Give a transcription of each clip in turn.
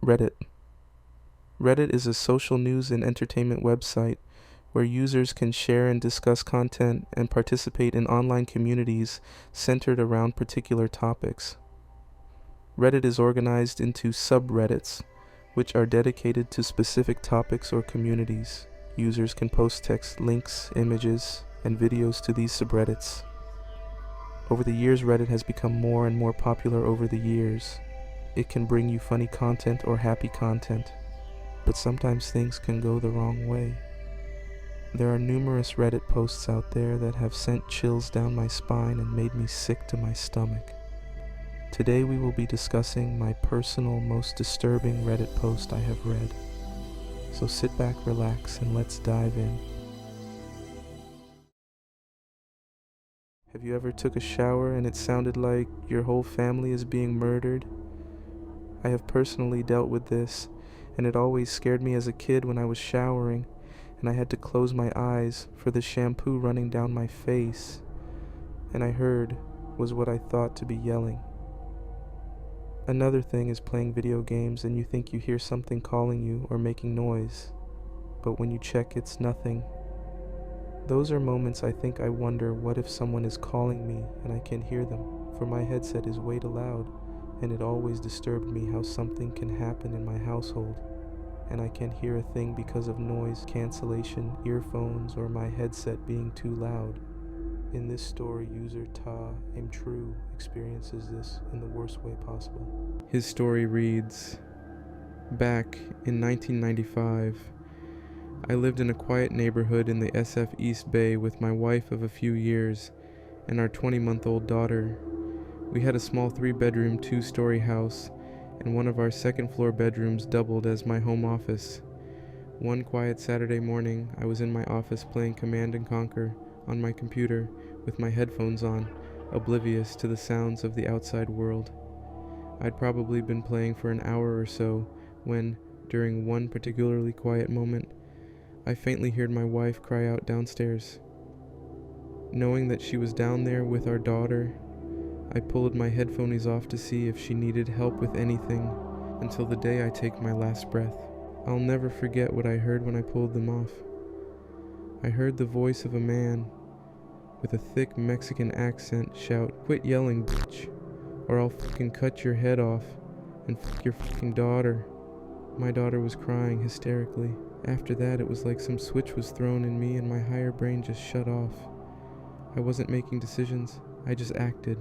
Reddit. Reddit is a social news and entertainment website where users can share and discuss content and participate in online communities centered around particular topics. Reddit is organized into subreddits, which are dedicated to specific topics or communities. Users can post text, links, images, and videos to these subreddits. Over the years, Reddit has become more and more popular over the years. It can bring you funny content or happy content, but sometimes things can go the wrong way. There are numerous Reddit posts out there that have sent chills down my spine and made me sick to my stomach. Today we will be discussing my personal, most disturbing Reddit post I have read. So sit back, relax, and let's dive in. Have you ever took a shower and it sounded like your whole family is being murdered? I have personally dealt with this, and it always scared me as a kid when I was showering and I had to close my eyes for the shampoo running down my face, and I heard was what I thought to be yelling. Another thing is playing video games and you think you hear something calling you or making noise, but when you check it's nothing. Those are moments I think I wonder, what if someone is calling me and I can't hear them, for my headset is way too loud, and it always disturbed me how something can happen in my household and I can't hear a thing because of noise cancellation, earphones, or my headset being too loud. In this story, user Ta Am True experiences this in the worst way possible. His story reads, back in 1995, I lived in a quiet neighborhood in the SF East Bay with my wife of a few years and our 20-month-old daughter. We had a small 3-bedroom, 2-story house, and one of our second-floor bedrooms doubled as my home office. One quiet Saturday morning, I was in my office playing Command & Conquer on my computer with my headphones on, oblivious to the sounds of the outside world. I'd probably been playing for an hour or so when, during one particularly quiet moment, I faintly heard my wife cry out downstairs. Knowing that she was down there with our daughter, I pulled my headphones off to see if she needed help with anything, until the day I take my last breath. I'll never forget what I heard when I pulled them off. I heard the voice of a man with a thick Mexican accent shout, "Quit yelling, bitch, or I'll fucking cut your head off and fuck your fucking daughter." My daughter was crying hysterically. After that, it was like some switch was thrown in me and my higher brain just shut off. I wasn't making decisions, I just acted.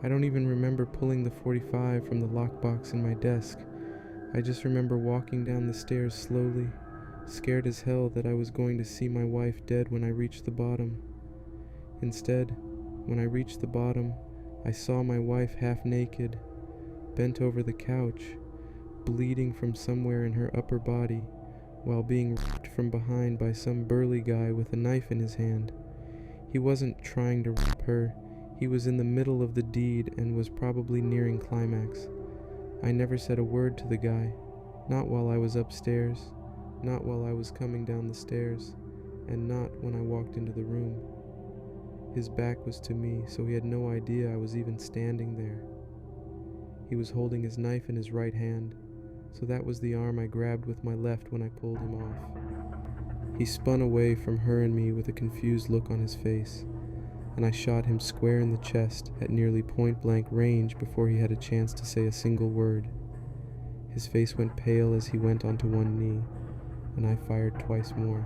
I don't even remember pulling the .45 from the lockbox in my desk. I just remember walking down the stairs slowly, scared as hell that I was going to see my wife dead when I reached the bottom. Instead, when I reached the bottom, I saw my wife half naked, bent over the couch, bleeding from somewhere in her upper body, while being ripped from behind by some burly guy with a knife in his hand. He wasn't trying to rip her. He was in the middle of the deed and was probably nearing climax. I never said a word to the guy, not while I was upstairs, not while I was coming down the stairs, and not when I walked into the room. His back was to me, so he had no idea I was even standing there. He was holding his knife in his right hand, so that was the arm I grabbed with my left when I pulled him off. He spun away from her and me with a confused look on his face, and I shot him square in the chest at nearly point-blank range before he had a chance to say a single word. His face went pale as he went onto one knee, and I fired twice more.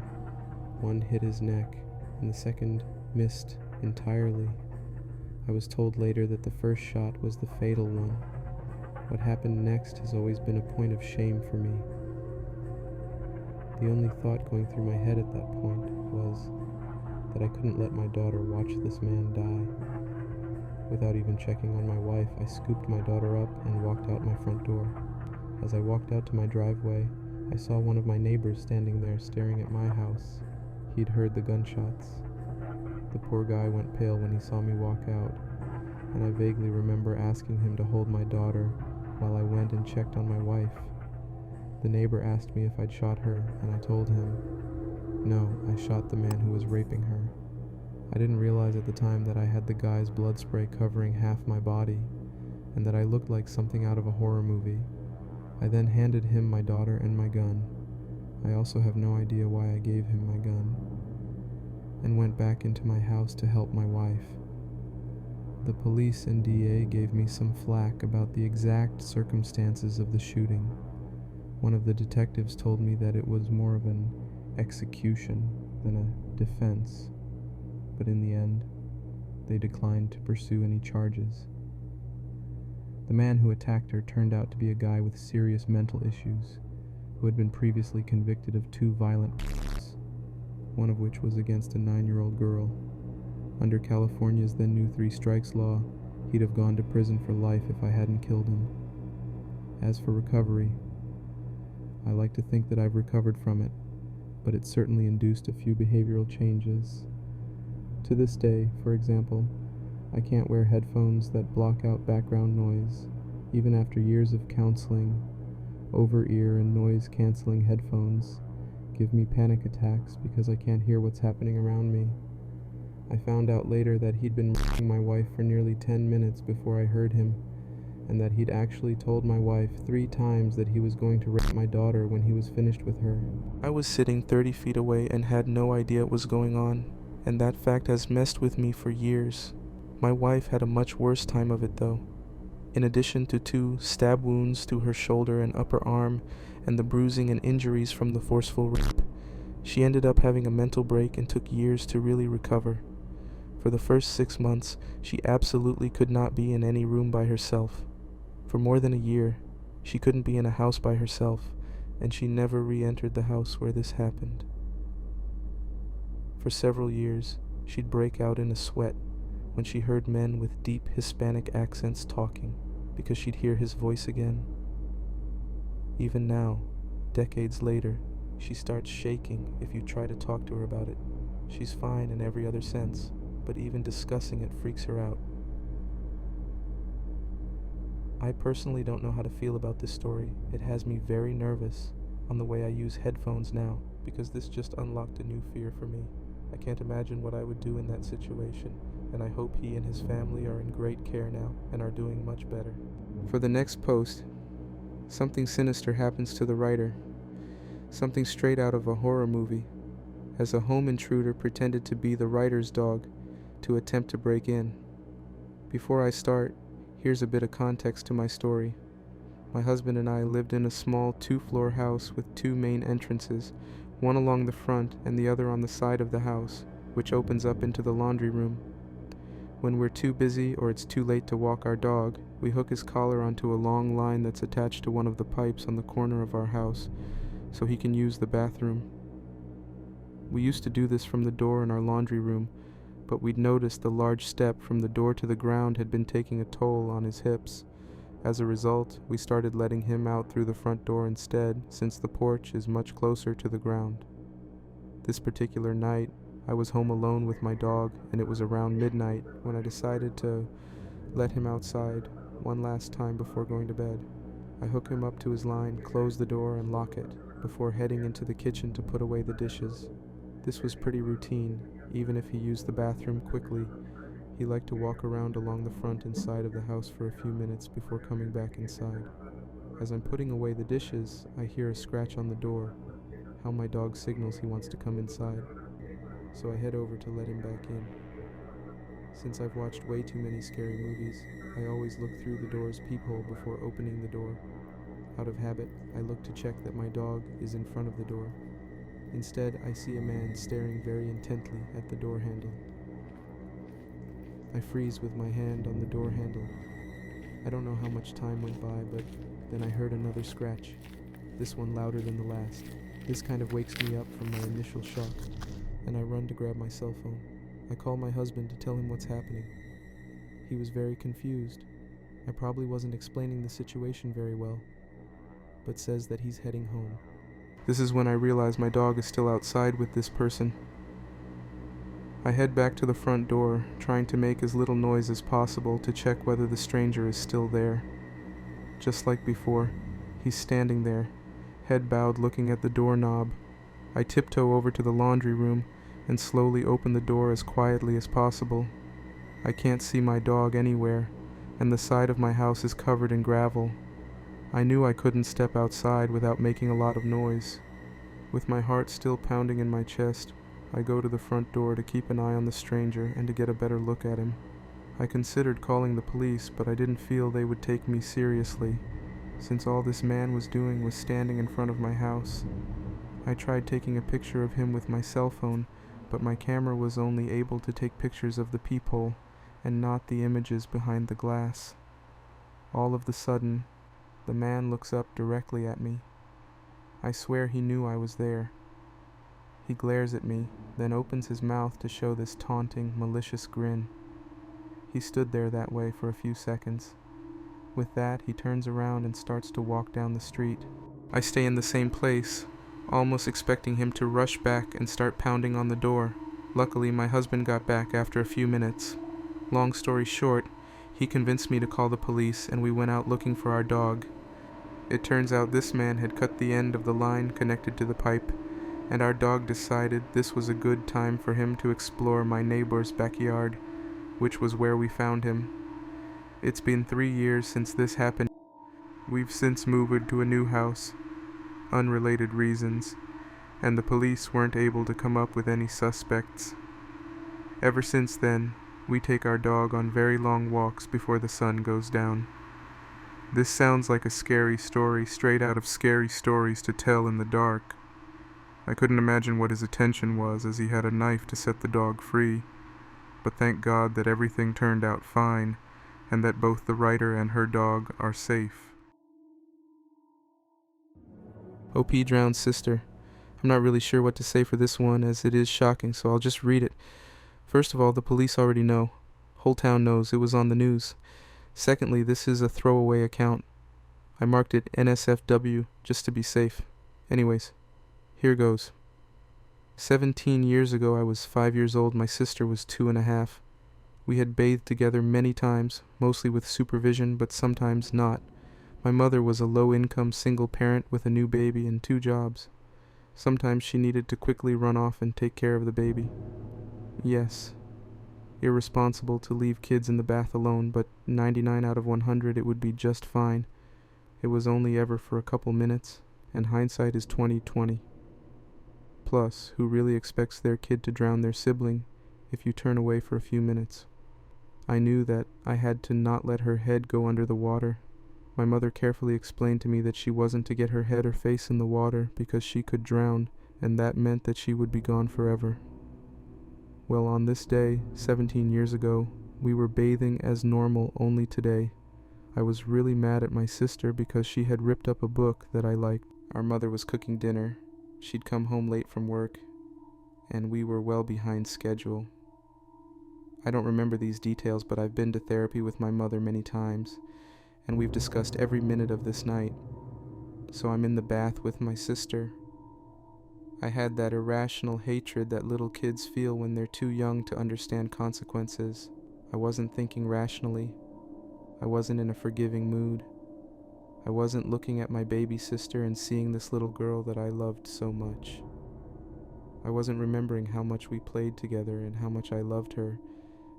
One hit his neck, and the second missed entirely. I was told later that the first shot was the fatal one. What happened next has always been a point of shame for me. The only thought going through my head at that point was that I couldn't let my daughter watch this man die. Without even checking on my wife, I scooped my daughter up and walked out my front door. As I walked out to my driveway, I saw one of my neighbors standing there staring at my house. He'd heard the gunshots. The poor guy went pale when he saw me walk out, and I vaguely remember asking him to hold my daughter while I went and checked on my wife. The neighbor asked me if I'd shot her, and I told him, no, I shot the man who was raping her. I didn't realize at the time that I had the guy's blood spray covering half my body, and that I looked like something out of a horror movie. I then handed him my daughter and my gun. I also have no idea why I gave him my gun, and went back into my house to help my wife. The police and DA gave me some flack about the exact circumstances of the shooting. One of the detectives told me that it was more of an execution than a defense, but in the end, they declined to pursue any charges. The man who attacked her turned out to be a guy with serious mental issues, who had been previously convicted of 2 violent crimes, one of which was against a 9-year-old girl. Under California's then new 3 strikes law, he'd have gone to prison for life if I hadn't killed him. As for recovery, I like to think that I've recovered from it, but it certainly induced a few behavioral changes. To this day, for example, I can't wear headphones that block out background noise, even after years of counseling. Over-ear and noise-canceling headphones give me panic attacks because I can't hear what's happening around me. I found out later that he'd been raping my wife for nearly 10 minutes before I heard him, and that he'd actually told my wife 3 times that he was going to rape my daughter when he was finished with her. I was sitting 30 feet away and had no idea what was going on, and that fact has messed with me for years. My wife had a much worse time of it though. In addition to 2 stab wounds to her shoulder and upper arm, and the bruising and injuries from the forceful rape, she ended up having a mental break and took years to really recover. For the first 6 months, she absolutely could not be in any room by herself. For more than a year, she couldn't be in a house by herself, and she never re-entered the house where this happened. For several years, she'd break out in a sweat when she heard men with deep Hispanic accents talking, because she'd hear his voice again. Even now, decades later, she starts shaking if you try to talk to her about it. She's fine in every other sense, but even discussing it freaks her out. I personally don't know how to feel about this story. It has me very nervous on the way I use headphones now, because this just unlocked a new fear for me. I can't imagine what I would do in that situation, and I hope he and his family are in great care now and are doing much better. For the next post, something sinister happens to the writer. Something straight out of a horror movie, as a home intruder pretended to be the writer's dog to attempt to break in. Before I start, here's a bit of context to my story. My husband and I lived in a small 2-floor house with 2 main entrances, one along the front and the other on the side of the house, which opens up into the laundry room. When we're too busy or it's too late to walk our dog, we hook his collar onto a long line that's attached to one of the pipes on the corner of our house, so he can use the bathroom. We used to do this from the door in our laundry room, but we'd noticed the large step from the door to the ground had been taking a toll on his hips. As a result, we started letting him out through the front door instead, since the porch is much closer to the ground. This particular night, I was home alone with my dog, and it was around midnight when I decided to let him outside one last time before going to bed. I hook him up to his line, close the door, and lock it, before heading into the kitchen to put away the dishes. This was pretty routine. Even if he used the bathroom quickly, he liked to walk around along the front and side of the house for a few minutes before coming back inside. As I'm putting away the dishes, I hear a scratch on the door, how my dog signals he wants to come inside. So I head over to let him back in. Since I've watched way too many scary movies, I always look through the door's peephole before opening the door. Out of habit, I look to check that my dog is in front of the door. Instead, I see a man staring very intently at the door handle. I freeze with my hand on the door handle. I don't know how much time went by, but then I heard another scratch, this one louder than the last. This kind of wakes me up from my initial shock, and I run to grab my cell phone. I call my husband to tell him what's happening. He was very confused. I probably wasn't explaining the situation very well, but says that he's heading home. This is when I realize my dog is still outside with this person. I head back to the front door, trying to make as little noise as possible to check whether the stranger is still there. Just like before, he's standing there, head bowed looking at the doorknob. I tiptoe over to the laundry room and slowly open the door as quietly as possible. I can't see my dog anywhere, and the side of my house is covered in gravel. I knew I couldn't step outside without making a lot of noise. With my heart still pounding in my chest, I go to the front door to keep an eye on the stranger and to get a better look at him. I considered calling the police, but I didn't feel they would take me seriously, since all this man was doing was standing in front of my house. I tried taking a picture of him with my cell phone, but my camera was only able to take pictures of the peephole and not the images behind the glass. All of the sudden, the man looks up directly at me. I swear he knew I was there. He glares at me, then opens his mouth to show this taunting, malicious grin. He stood there that way for a few seconds. With that, he turns around and starts to walk down the street. I stay in the same place, almost expecting him to rush back and start pounding on the door. Luckily, my husband got back after a few minutes. Long story short, he convinced me to call the police, and we went out looking for our dog. It turns out this man had cut the end of the line connected to the pipe, and our dog decided this was a good time for him to explore my neighbor's backyard, which was where we found him. It's been 3 years since this happened. We've since moved to a new house, unrelated reasons, and the police weren't able to come up with any suspects. Ever since then, we take our dog on very long walks before the sun goes down. This sounds like a scary story straight out of Scary Stories to Tell in the Dark. I couldn't imagine what his intention was, as he had a knife to set the dog free, but thank God that everything turned out fine, and that both the writer and her dog are safe. OP drowned sister. I'm not really sure what to say for this one, as it is shocking, so I'll just read it. First of all, the police already know. Whole town knows, it was on the news. Secondly, this is a throwaway account. I marked it NSFW just to be safe. Anyways, here goes. 17 years ago, I was 5 years old. My sister was 2.5. We had bathed together many times, mostly with supervision, but sometimes not. My mother was a low-income single parent with a new baby and 2 jobs. Sometimes she needed to quickly run off and take care of the baby. Yes, irresponsible to leave kids in the bath alone, but 99 out of 100 it would be just fine. It was only ever for a couple minutes, and hindsight is 20/20. Plus, who really expects their kid to drown their sibling if you turn away for a few minutes? I knew that I had to not let her head go under the water. My mother carefully explained to me that she wasn't to get her head or face in the water because she could drown, and that meant that she would be gone forever. Well, on this day, 17 years ago, we were bathing as normal only today. I was really mad at my sister because she had ripped up a book that I liked. Our mother was cooking dinner. She'd come home late from work, and we were well behind schedule. I don't remember these details, but I've been to therapy with my mother many times, and we've discussed every minute of this night. So I'm in the bath with my sister. I had that irrational hatred that little kids feel when they're too young to understand consequences. I wasn't thinking rationally. I wasn't in a forgiving mood. I wasn't looking at my baby sister and seeing this little girl that I loved so much. I wasn't remembering how much we played together and how much I loved her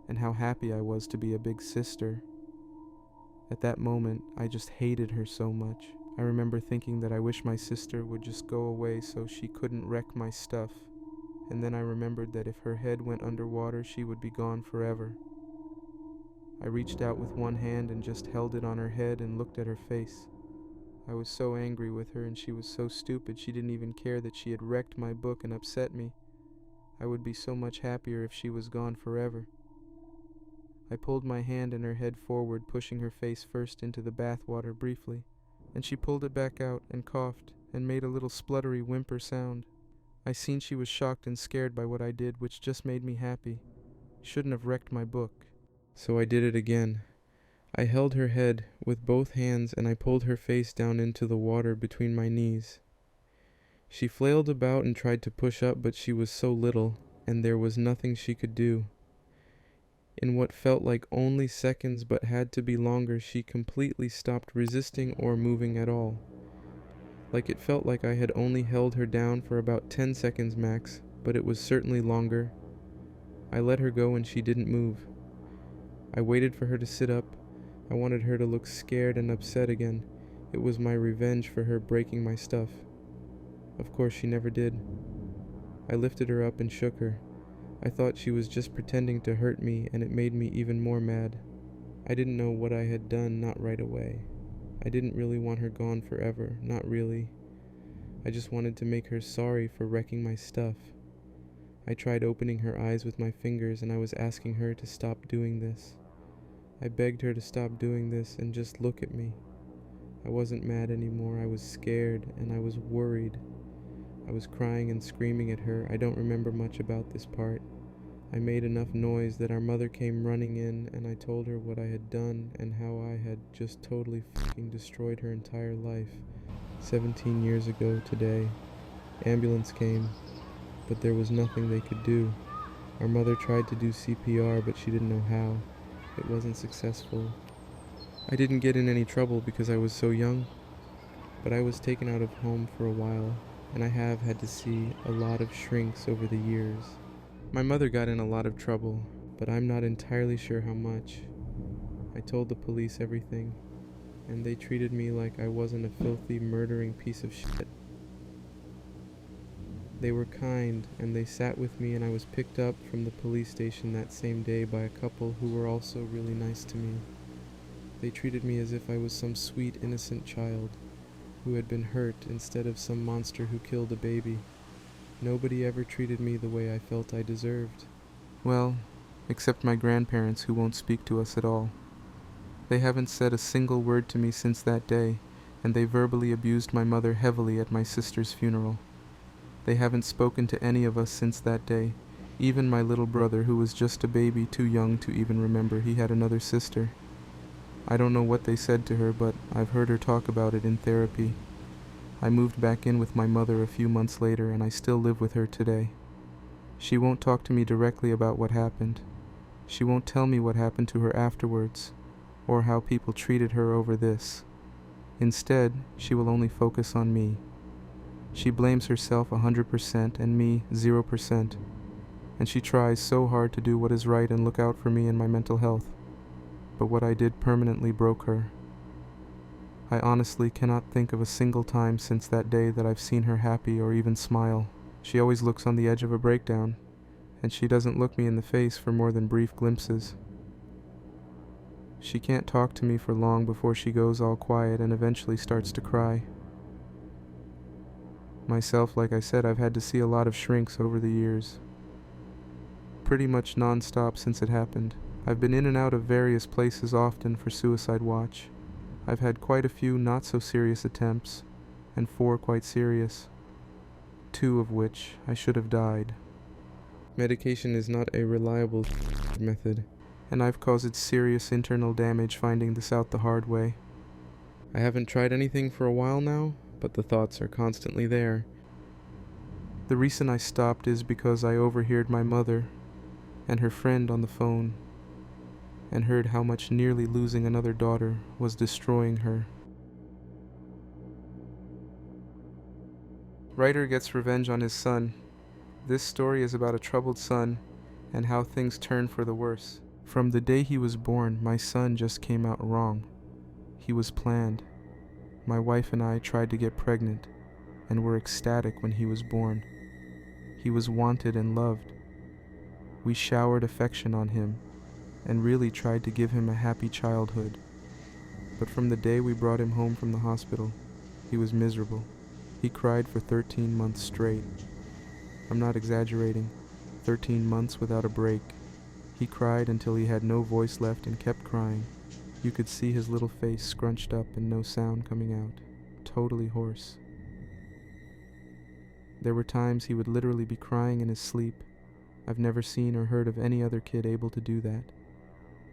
and how happy I was to be a big sister. At that moment, I just hated her so much. I remember thinking that I wish my sister would just go away so she couldn't wreck my stuff, and then I remembered that if her head went underwater, she would be gone forever. I reached out with one hand and just held it on her head and looked at her face. I was so angry with her, and she was so stupid she didn't even care that she had wrecked my book and upset me. I would be so much happier if she was gone forever. I pulled my hand and her head forward, pushing her face first into the bathwater briefly, and she pulled it back out and coughed and made a little spluttery whimper sound. I seen she was shocked and scared by what I did, which just made me happy. Shouldn't have wrecked my book. So I did it again. I held her head with both hands and I pulled her face down into the water between my knees. She flailed about and tried to push up, but she was so little, and there was nothing she could do. In what felt like only seconds but had to be longer, she completely stopped resisting or moving at all. Like it felt like I had only held her down for about 10 seconds max, but it was certainly longer. I let her go and she didn't move. I waited for her to sit up. I wanted her to look scared and upset again, It was my revenge for her breaking my stuff. Of course, she never did. I lifted her up and shook her. I thought she was just pretending to hurt me, and it made me even more mad. I didn't know what I had done, not right away. I didn't really want her gone forever, not really. I just wanted to make her sorry for wrecking my stuff. I tried opening her eyes with my fingers, and I was asking her to stop doing this. I begged her to stop doing this and just look at me. I wasn't mad anymore. I was scared, and I was worried. I was crying and screaming at her. I don't remember much about this part. I made enough noise that our mother came running in, and I told her what I had done and how I had just totally fucking destroyed her entire life. 17 years ago today. Ambulance came, but there was nothing they could do. Our mother tried to do CPR, but she didn't know how. It wasn't successful. I didn't get in any trouble because I was so young, but I was taken out of home for a while, and I have had to see a lot of shrinks over the years. My mother got in a lot of trouble, but I'm not entirely sure how much. I told the police everything, and they treated me like I wasn't a filthy, murdering piece of shit. They were kind, and they sat with me, and I was picked up from the police station that same day by a couple who were also really nice to me. They treated me as if I was some sweet, innocent child who had been hurt instead of some monster who killed a baby. Nobody ever treated me the way I felt I deserved. Well, except my grandparents, who won't speak to us at all. They haven't said a single word to me since that day, and they verbally abused my mother heavily at my sister's funeral. They haven't spoken to any of us since that day, even my little brother, who was just a baby, too young to even remember he had another sister. I don't know what they said to her, but I've heard her talk about it in therapy. I moved back in with my mother a few months later, and I still live with her today. She won't talk to me directly about what happened. She won't tell me what happened to her afterwards, or how people treated her over this. Instead, she will only focus on me. She blames herself 100% and me 0%, and she tries so hard to do what is right and look out for me and my mental health. But what I did permanently broke her. I honestly cannot think of a single time since that day that I've seen her happy or even smile. She always looks on the edge of a breakdown, and she doesn't look me in the face for more than brief glimpses. She can't talk to me for long before she goes all quiet and eventually starts to cry. Myself, like I said, I've had to see a lot of shrinks over the years. Pretty much non-stop since it happened. I've been in and out of various places often for suicide watch. I've had quite a few not-so-serious attempts, and 4 quite serious, 2 of which I should have died. Medication is not a reliable method, and I've caused serious internal damage finding this out the hard way. I haven't tried anything for a while now, but the thoughts are constantly there. The reason I stopped is because I overheard my mother and her friend on the phone, and heard how much nearly losing another daughter was destroying her. Writer gets revenge on his son. This story is about a troubled son and how things turn for the worse. From the day he was born, my son just came out wrong. He was planned. My wife and I tried to get pregnant and were ecstatic when he was born. He was wanted and loved. We showered affection on him and really tried to give him a happy childhood. But from the day we brought him home from the hospital, he was miserable. He cried for 13 months straight. I'm not exaggerating. 13 months without a break. He cried until he had no voice left and kept crying. You could see his little face scrunched up and no sound coming out. Totally hoarse. There were times he would literally be crying in his sleep. I've never seen or heard of any other kid able to do that.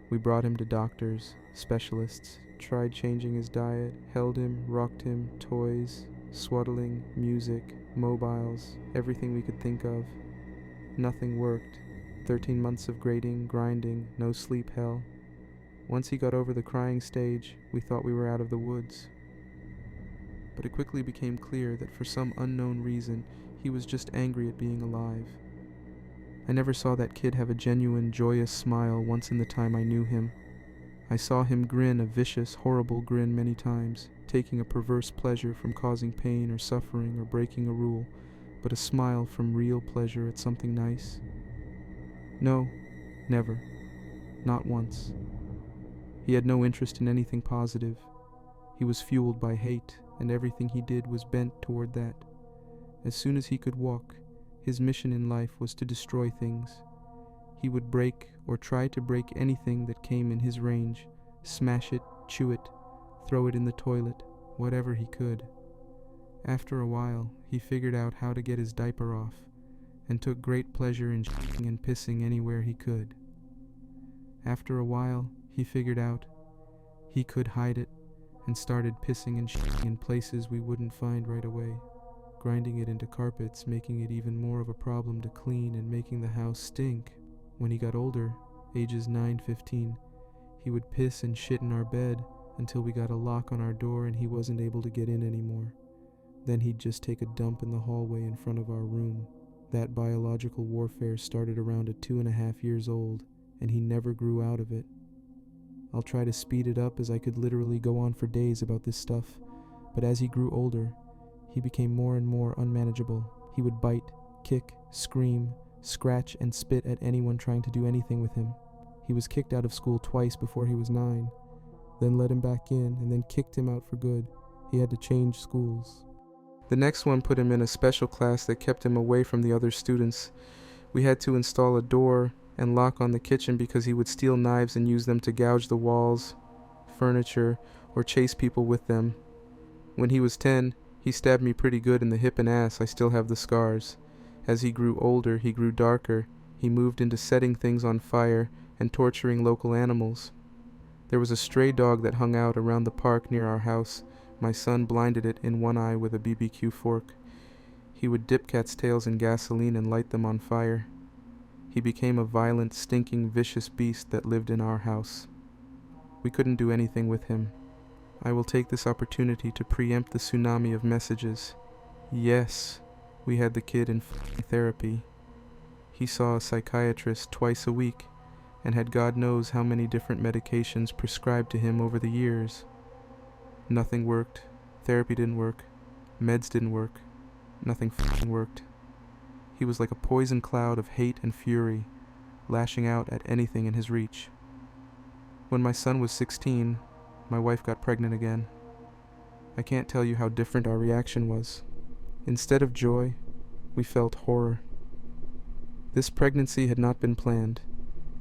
We brought him to doctors, specialists, tried changing his diet, held him, rocked him, toys, swaddling, music, mobiles, everything we could think of. Nothing worked. 13 months of grating, grinding, no sleep hell. Once he got over the crying stage, we thought we were out of the woods. But it quickly became clear that for some unknown reason, he was just angry at being alive. I never saw that kid have a genuine, joyous smile once in the time I knew him. I saw him grin a vicious, horrible grin many times, taking a perverse pleasure from causing pain or suffering or breaking a rule, but a smile from real pleasure at something nice. No, never. Not once. He had no interest in anything positive. He was fueled by hate, and everything he did was bent toward that. As soon as he could walk, his mission in life was to destroy things. He would break or try to break anything that came in his range, smash it, chew it, throw it in the toilet, whatever he could. After a while, he figured out how to get his diaper off, and took great pleasure in shitting and pissing anywhere he could. After a while, he figured out he could hide it, and started pissing and shitting in places we wouldn't find right away, grinding it into carpets, making it even more of a problem to clean and making the house stink. When he got older, ages 9-15, he would piss and shit in our bed until we got a lock on our door and he wasn't able to get in anymore. Then he'd just take a dump in the hallway in front of our room. That biological warfare started around at 2.5 years old, and he never grew out of it. I'll try to speed it up as I could literally go on for days about this stuff, but as he grew older, he became more and more unmanageable. He would bite, kick, scream, scratch, and spit at anyone trying to do anything with him. He was kicked out of school twice before he was 9, then let him back in, and then kicked him out for good. He had to change schools. The next one put him in a special class that kept him away from the other students. We had to install a door and lock on the kitchen because he would steal knives and use them to gouge the walls, furniture, or chase people with them. When he was 10, he stabbed me pretty good in the hip and ass. I still have the scars. As he grew older, he grew darker. He moved into setting things on fire and torturing local animals. There was a stray dog that hung out around the park near our house. My son blinded it in one eye with a BBQ fork. He would dip cats' tails in gasoline and light them on fire. He became a violent, stinking, vicious beast that lived in our house. We couldn't do anything with him. I will take this opportunity to preempt the tsunami of messages. Yes, we had the kid in therapy. He saw a psychiatrist twice a week and had God knows how many different medications prescribed to him over the years. Nothing worked. Therapy didn't work. Meds didn't work. Nothing worked. He was like a poison cloud of hate and fury, lashing out at anything in his reach. When my son was 16, my wife got pregnant again. I can't tell you how different our reaction was. Instead of joy, we felt horror. This pregnancy had not been planned,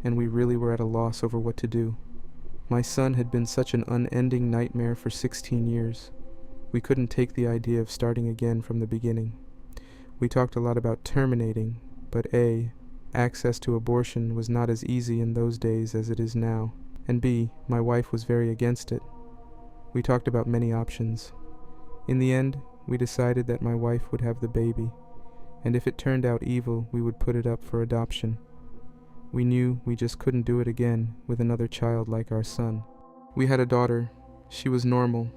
and we really were at a loss over what to do. My son had been such an unending nightmare for 16 years. We couldn't take the idea of starting again from the beginning. We talked a lot about terminating, but A, access to abortion was not as easy in those days as it is now, and B, my wife was very against it. We talked about many options. In the end, we decided that my wife would have the baby, and if it turned out evil, we would put it up for adoption. We knew we just couldn't do it again with another child like our son. We had a daughter. She was normal.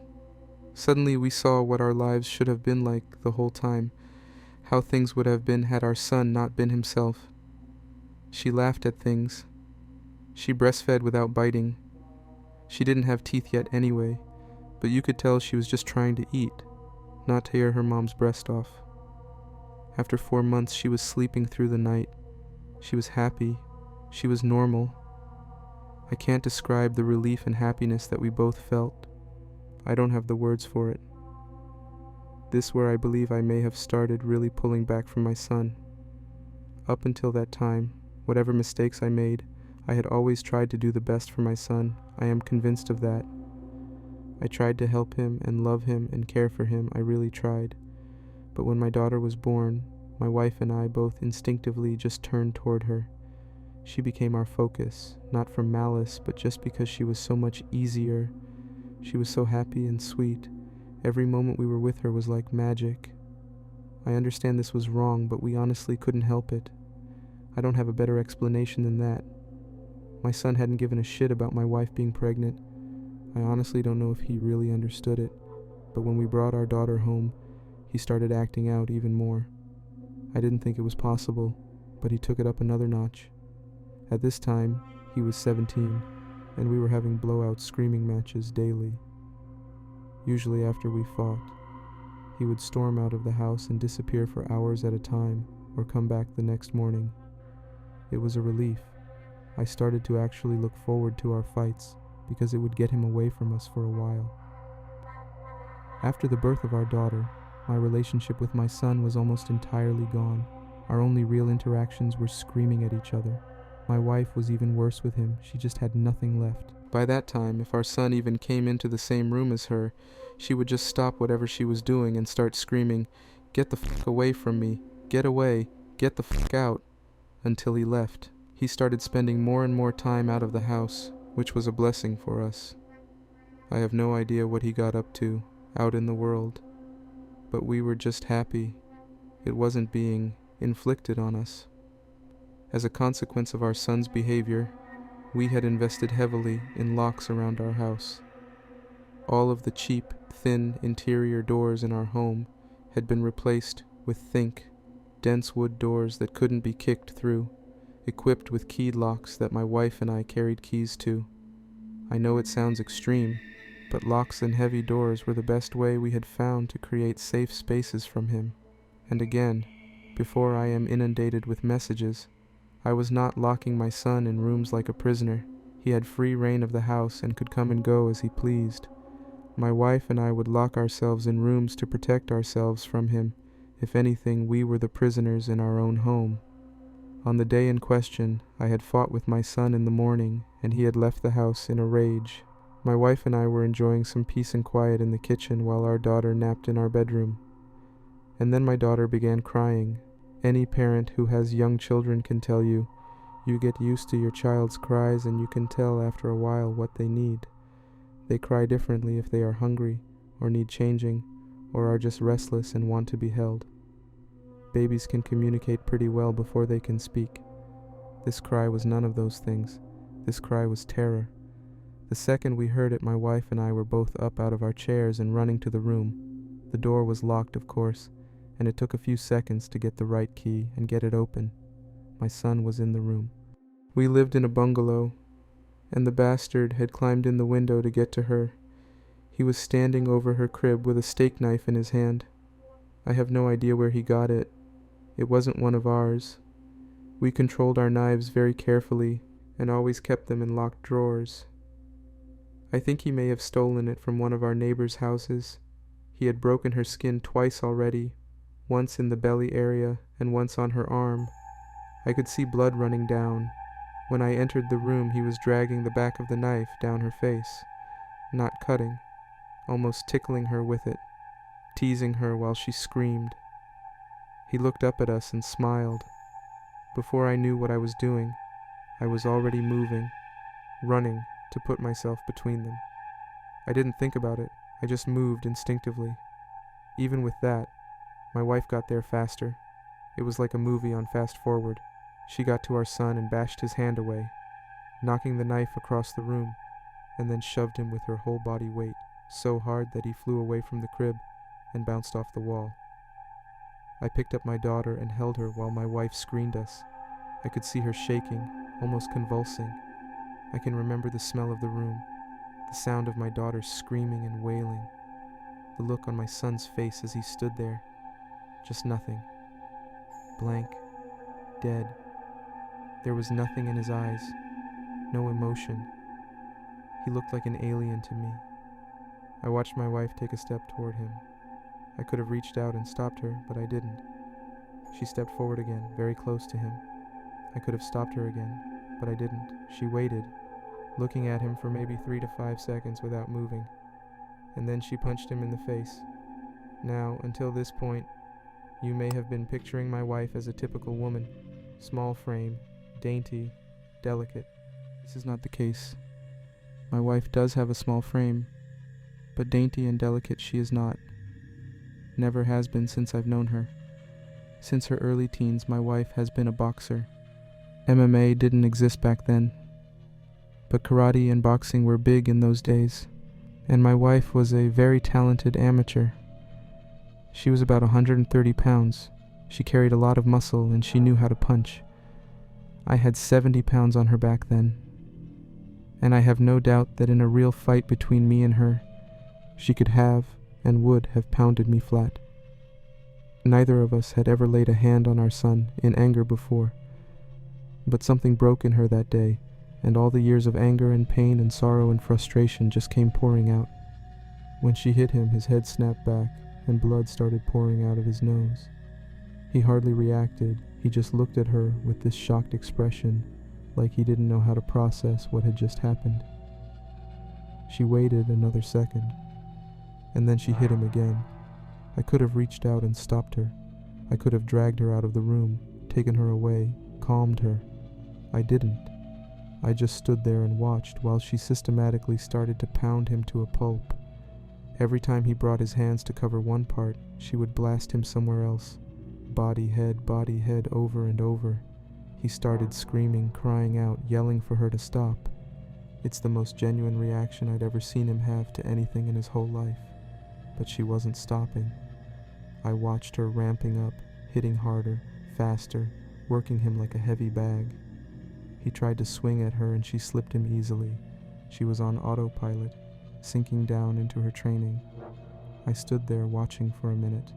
Suddenly we saw what our lives should have been like the whole time, how things would have been had our son not been himself. She laughed at things. She breastfed without biting. She didn't have teeth yet anyway, but you could tell she was just trying to eat, not tear her mom's breast off. After 4 months, she was sleeping through the night. She was happy. She was normal. I can't describe the relief and happiness that we both felt. I don't have the words for it. This where I believe I may have started really pulling back from my son. Up until that time, whatever mistakes I made, I had always tried to do the best for my son. I am convinced of that. I tried to help him and love him and care for him. I really tried. But when my daughter was born, my wife and I both instinctively just turned toward her. She became our focus, not from malice, but just because she was so much easier. She was so happy and sweet. Every moment we were with her was like magic. I understand this was wrong, but we honestly couldn't help it. I don't have a better explanation than that. My son hadn't given a shit about my wife being pregnant. I honestly don't know if he really understood it, but when we brought our daughter home, he started acting out even more. I didn't think it was possible, but he took it up another notch. At this time, he was 17, and we were having blowout screaming matches daily. Usually after we fought, he would storm out of the house and disappear for hours at a time, or come back the next morning. It was a relief. I started to actually look forward to our fights, because it would get him away from us for a while. After the birth of our daughter, my relationship with my son was almost entirely gone. Our only real interactions were screaming at each other. My wife was even worse with him. She just had nothing left. By that time, if our son even came into the same room as her, she would just stop whatever she was doing and start screaming, "Get the fuck away from me! Get away! Get the fuck out!" until he left. He started spending more and more time out of the house, which was a blessing for us. I have no idea what he got up to out in the world, but we were just happy it wasn't being inflicted on us. As a consequence of our son's behavior, we had invested heavily in locks around our house. All of the cheap, thin interior doors in our home had been replaced with thick, dense wood doors that couldn't be kicked through, equipped with keyed locks that my wife and I carried keys to. I know it sounds extreme, but locks and heavy doors were the best way we had found to create safe spaces from him. And again, before I am inundated with messages, I was not locking my son in rooms like a prisoner. He had free reign of the house and could come and go as he pleased. My wife and I would lock ourselves in rooms to protect ourselves from him. If anything, we were the prisoners in our own home. On the day in question, I had fought with my son in the morning, and he had left the house in a rage. My wife and I were enjoying some peace and quiet in the kitchen while our daughter napped in our bedroom. And then my daughter began crying. Any parent who has young children can tell you, you get used to your child's cries and you can tell after a while what they need. They cry differently if they are hungry, or need changing, or are just restless and want to be held. Babies can communicate pretty well before they can speak. This cry was none of those things. This cry was terror. The second we heard it, my wife and I were both up out of our chairs and running to the room. The door was locked, of course, and it took a few seconds to get the right key and get it open. My son was in the room. We lived in a bungalow, and the bastard had climbed in the window to get to her. He was standing over her crib with a steak knife in his hand. I have no idea where he got it. It wasn't one of ours. We controlled our knives very carefully and always kept them in locked drawers. I think he may have stolen it from one of our neighbors' houses. He had broken her skin twice already, once in the belly area and once on her arm. I could see blood running down. When I entered the room, he was dragging the back of the knife down her face, not cutting, almost tickling her with it, teasing her while she screamed. He looked up at us and smiled. Before I knew what I was doing, I was already moving, running to put myself between them. I didn't think about it, I just moved instinctively. Even with that, my wife got there faster. It was like a movie on fast forward. She got to our son and bashed his hand away, knocking the knife across the room, and then shoved him with her whole body weight, so hard that he flew away from the crib and bounced off the wall. I picked up my daughter and held her while my wife screened us. I could see her shaking, almost convulsing. I can remember the smell of the room, the sound of my daughter screaming and wailing, the look on my son's face as he stood there. Just nothing. Blank. Dead. There was nothing in his eyes. No emotion. He looked like an alien to me. I watched my wife take a step toward him. I could have reached out and stopped her, but I didn't. She stepped forward again, very close to him. I could have stopped her again, but I didn't. She waited, looking at him for maybe 3 to 5 seconds without moving, and then she punched him in the face. Now, until this point, you may have been picturing my wife as a typical woman, small frame, dainty, delicate. This is not the case. My wife does have a small frame, but dainty and delicate she is not. Never has been since I've known her. Since her early teens, my wife has been a boxer. MMA didn't exist back then, but karate and boxing were big in those days, and my wife was a very talented amateur. She was about 130 pounds. She carried a lot of muscle and she knew how to punch. I had 70 pounds on her back then. and I have no doubt that in a real fight between me and her, she could have and would have pounded me flat. Neither of us had ever laid a hand on our son in anger before, but something broke in her that day, and all the years of anger and pain and sorrow and frustration just came pouring out. When she hit him, his head snapped back, and blood started pouring out of his nose. He hardly reacted, he just looked at her with this shocked expression, like he didn't know how to process what had just happened. She waited another second, and then she hit him again. I could have reached out and stopped her. I could have dragged her out of the room, taken her away, calmed her. I didn't. I just stood there and watched while she systematically started to pound him to a pulp. Every time he brought his hands to cover one part, she would blast him somewhere else. Body, head, over and over. He started screaming, crying out, yelling for her to stop. It's the most genuine reaction I'd ever seen him have to anything in his whole life. But she wasn't stopping. I watched her ramping up, hitting harder, faster, working him like a heavy bag. He tried to swing at her and she slipped him easily. She was on autopilot, sinking down into her training. I stood there watching for a minute.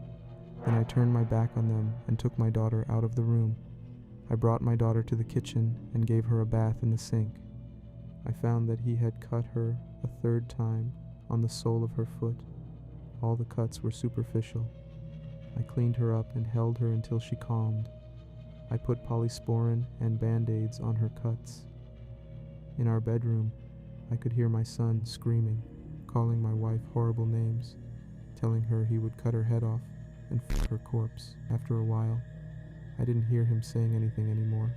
Then I turned my back on them and took my daughter out of the room. I brought my daughter to the kitchen and gave her a bath in the sink. I found that he had cut her a third time on the sole of her foot. All the cuts were superficial. I cleaned her up and held her until she calmed. I put polysporin and band-aids on her cuts. In our bedroom, I could hear my son screaming, calling my wife horrible names, telling her he would cut her head off and f her corpse. After a while, I didn't hear him saying anything anymore.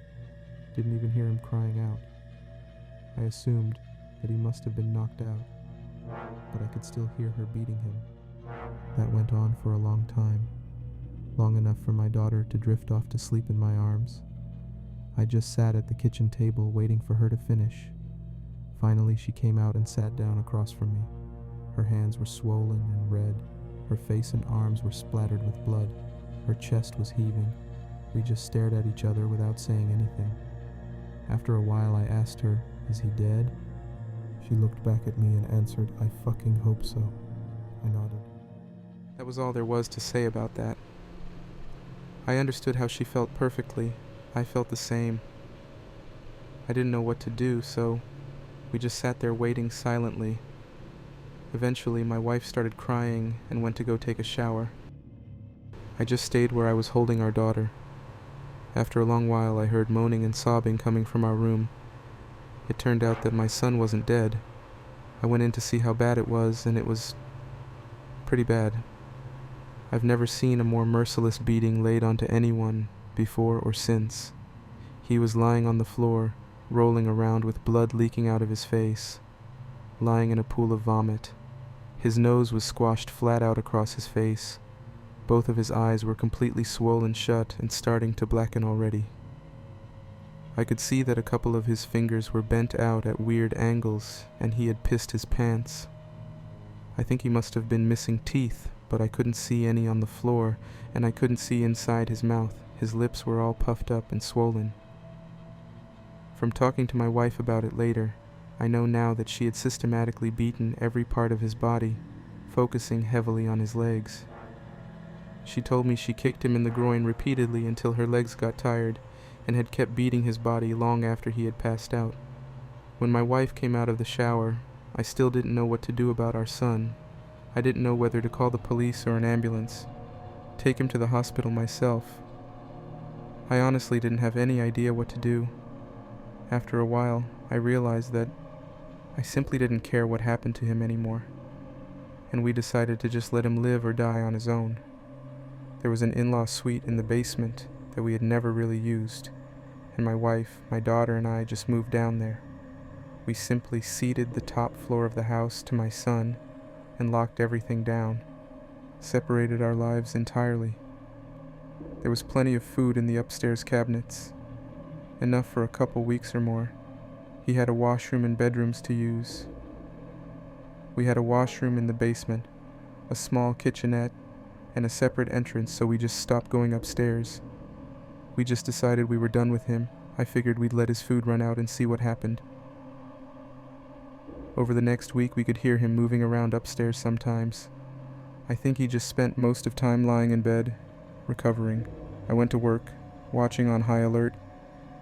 Didn't even hear him crying out. I assumed that he must have been knocked out, but I could still hear her beating him. That went on for a long time, long enough for my daughter to drift off to sleep in my arms. I just sat at the kitchen table waiting for her to finish. Finally, she came out and sat down across from me. Her hands were swollen and red. Her face and arms were splattered with blood. Her chest was heaving. We just stared at each other without saying anything. After a while, I asked her, "Is he dead?" She looked back at me and answered, "I fucking hope so." I nodded. That was all there was to say about that. I understood how she felt perfectly. I felt the same. I didn't know what to do, so we just sat there waiting silently. Eventually, my wife started crying and went to go take a shower. I just stayed where I was holding our daughter. After a long while, I heard moaning and sobbing coming from our room. It turned out that my son wasn't dead. I went in to see how bad it was, and it was pretty bad. I've never seen a more merciless beating laid onto anyone before or since. He was lying on the floor, rolling around with blood leaking out of his face, lying in a pool of vomit. His nose was squashed flat out across his face. Both of his eyes were completely swollen shut and starting to blacken already. I could see that a couple of his fingers were bent out at weird angles, and he had pissed his pants. I think he must have been missing teeth, but I couldn't see any on the floor, and I couldn't see inside his mouth. His lips were all puffed up and swollen. From talking to my wife about it later, I know now that she had systematically beaten every part of his body, focusing heavily on his legs. She told me she kicked him in the groin repeatedly until her legs got tired, and had kept beating his body long after he had passed out. When my wife came out of the shower, I still didn't know what to do about our son. I didn't know whether to call the police or an ambulance, take him to the hospital myself. I honestly didn't have any idea what to do. After a while, I realized that I simply didn't care what happened to him anymore, and we decided to just let him live or die on his own. There was an in-law suite in the basement that we had never really used, and my wife, my daughter, and I just moved down there. We simply ceded the top floor of the house to my son and locked everything down, separated our lives entirely. There was plenty of food in the upstairs cabinets, enough for a couple weeks or more. He had a washroom and bedrooms to use. We had a washroom in the basement, a small kitchenette, and a separate entrance, so we just stopped going upstairs. We just decided we were done with him. I figured we'd let his food run out and see what happened. Over the next week, we could hear him moving around upstairs sometimes. I think he just spent most of time lying in bed, recovering. I went to work, watching on high alert,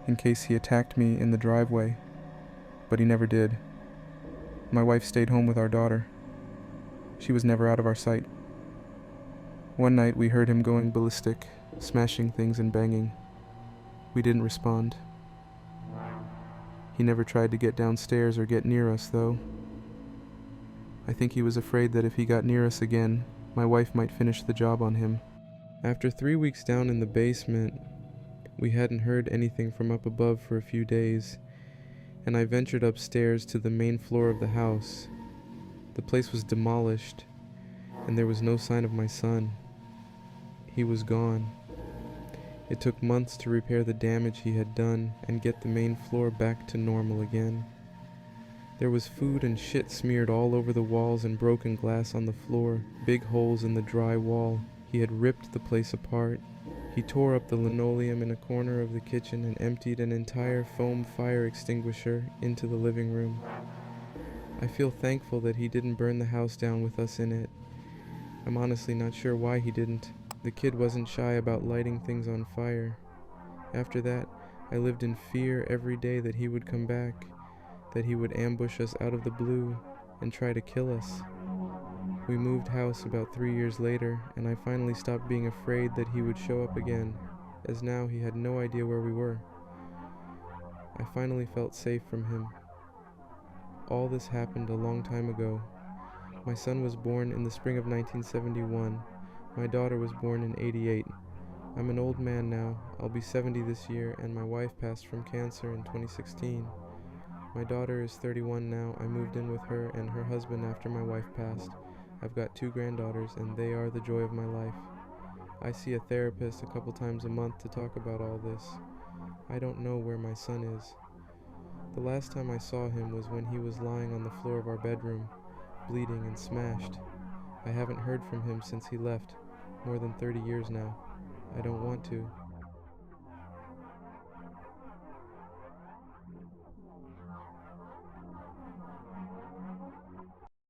in case he attacked me in the driveway, but he never did. My wife stayed home with our daughter. She was never out of our sight. One night we heard him going ballistic, smashing things and banging. We didn't respond. He never tried to get downstairs or get near us, though. I think he was afraid that if he got near us again, my wife might finish the job on him. After 3 weeks down in the basement, we hadn't heard anything from up above for a few days, and I ventured upstairs to the main floor of the house. The place was demolished, and there was no sign of my son. He was gone. It took months to repair the damage he had done and get the main floor back to normal again. There was food and shit smeared all over the walls and broken glass on the floor, big holes in the dry wall. He had ripped the place apart. He tore up the linoleum in a corner of the kitchen and emptied an entire foam fire extinguisher into the living room. I feel thankful that he didn't burn the house down with us in it. I'm honestly not sure why he didn't. The kid wasn't shy about lighting things on fire. After that, I lived in fear every day that he would come back, that he would ambush us out of the blue and try to kill us. We moved house about 3 years later, and I finally stopped being afraid that he would show up again, as now he had no idea where we were. I finally felt safe from him. All this happened a long time ago. My son was born in the spring of 1971. My daughter was born in '88. I'm an old man now. I'll be 70 this year, and my wife passed from cancer in 2016. My daughter is 31 now. I moved in with her and her husband after my wife passed. I've got 2 granddaughters, and they are the joy of my life. I see a therapist a couple times a month to talk about all this. I don't know where my son is. The last time I saw him was when he was lying on the floor of our bedroom, bleeding and smashed. I haven't heard from him since he left, more than 30 years now. I don't want to.